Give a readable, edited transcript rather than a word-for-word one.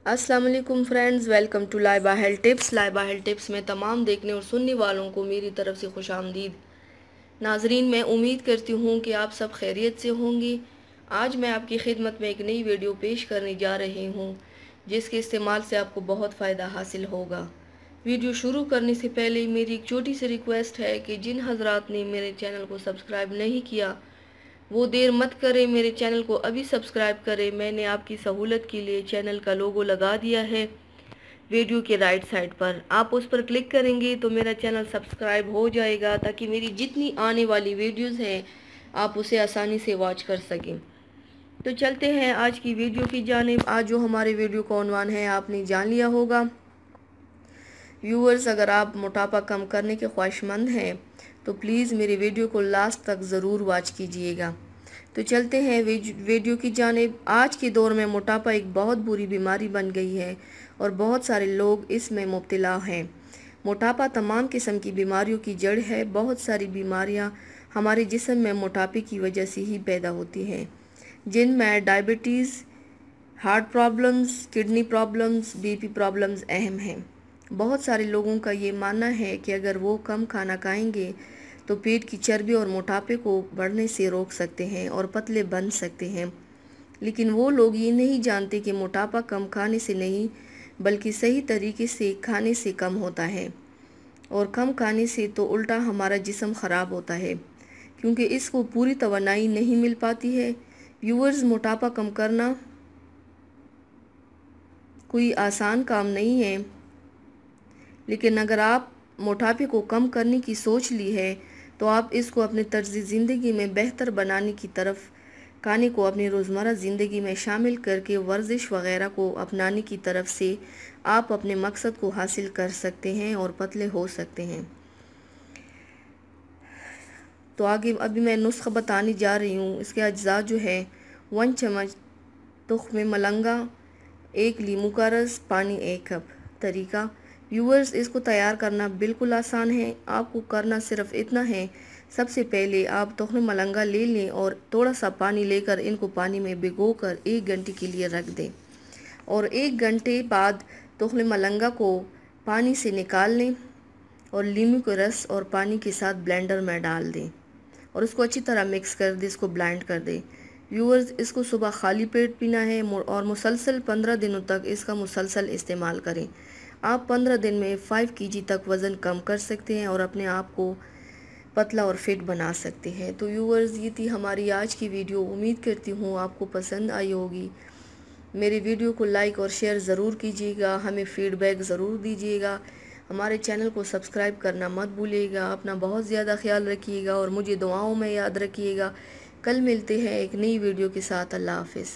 अस्सलाम वालेकुम friends, welcome to Laiba health tips. Laiba health tips में तमाम देखने और सुनने वालों को मेरी तरफ से खुश आमदीद। नाजरीन, मैं उम्मीद करती हूँ कि आप सब खैरियत से होंगे। आज मैं आपकी खिदमत में एक नई वीडियो पेश करने जा रही हूँ जिसके इस्तेमाल से आपको बहुत फ़ायदा हासिल होगा। वीडियो शुरू करने से पहले मेरी एक छोटी सी रिक्वेस्ट है कि जिन हजरात ने मेरे चैनल को सब्सक्राइब नहीं किया वो देर मत करें, मेरे चैनल को अभी सब्सक्राइब करें। मैंने आपकी सहूलत के लिए चैनल का लोगो लगा दिया है वीडियो के राइट साइड पर। आप उस पर क्लिक करेंगे तो मेरा चैनल सब्सक्राइब हो जाएगा ताकि मेरी जितनी आने वाली वीडियोस हैं आप उसे आसानी से वॉच कर सकें। तो चलते हैं आज की वीडियो की जानिब। आज जो हमारे वीडियो का उन्वान है आपने जान लिया होगा। व्यूअर्स, अगर आप मोटापा कम करने के ख्वाहिशमंद हैं तो प्लीज़ मेरे वीडियो को लास्ट तक ज़रूर वॉच कीजिएगा। तो चलते हैं वीडियो की जानिब। आज के दौर में मोटापा एक बहुत बुरी बीमारी बन गई है और बहुत सारे लोग इसमें मुब्तला हैं। मोटापा तमाम किस्म की बीमारियों की जड़ है। बहुत सारी बीमारियां हमारे जिस्म में मोटापे की वजह से ही पैदा होती हैं, जिनमें diabetes, heart problems, kidney problems, BP problems अहम हैं। बहुत सारे लोगों का ये मानना है कि अगर वो कम खाना खाएंगे तो पेट की चर्बी और मोटापे को बढ़ने से रोक सकते हैं और पतले बन सकते हैं। लेकिन वो लोग ये नहीं जानते कि मोटापा कम खाने से नहीं बल्कि सही तरीके से खाने से कम होता है, और कम खाने से तो उल्टा हमारा जिस्म ख़राब होता है क्योंकि इसको पूरी तवानाई नहीं मिल पाती है। व्यूअर्स, मोटापा कम करना कोई आसान काम नहीं है, लेकिन अगर आप मोटापे को कम करने की सोच ली है तो आप इसको अपने तर्ज़ ज़िंदगी में बेहतर बनाने की तरफ, खाने को अपनी रोज़मर्रा ज़िंदगी में शामिल करके वर्जिश वगैरह को अपनाने की तरफ से आप अपने मकसद को हासिल कर सकते हैं और पतले हो सकते हैं। तो आगे अभी मैं नुस्खा बताने जा रही हूँ। इसके अज्जा जो है 1 चम्मच तुख्म मलंगा, 1 लीमू का रस, पानी 1 कप। तरीका, व्यूअर्स, इसको तैयार करना बिल्कुल आसान है। आपको करना सिर्फ इतना है, सबसे पहले आप तुख्म मलंगा ले लें और थोड़ा सा पानी लेकर इनको पानी में भिगोकर 1 घंटे के लिए रख दें, और 1 घंटे बाद तुख्म मलंगा को पानी से निकाल लें और लीमू के रस और पानी के साथ ब्लेंडर में डाल दें और उसको अच्छी तरह मिक्स कर दें, इसको ब्लेंड कर दें। व्यूअर्स, इसको सुबह खाली पेट पीना है और मुसलसल 15 दिनों तक इसका मुसलसल इस्तेमाल करें। आप 15 दिन में 5 kg तक वज़न कम कर सकते हैं और अपने आप को पतला और फिट बना सकते हैं। तो व्यूअर्स, ये थी हमारी आज की वीडियो। उम्मीद करती हूँ आपको पसंद आई होगी। मेरे वीडियो को लाइक और शेयर ज़रूर कीजिएगा, हमें फ़ीडबैक ज़रूर दीजिएगा। हमारे चैनल को सब्सक्राइब करना मत भूलिएगा। अपना बहुत ज़्यादा ख्याल रखिएगा और मुझे दुआओं में याद रखिएगा। कल मिलते हैं एक नई वीडियो के साथ। अल्लाह हाफ़िज़।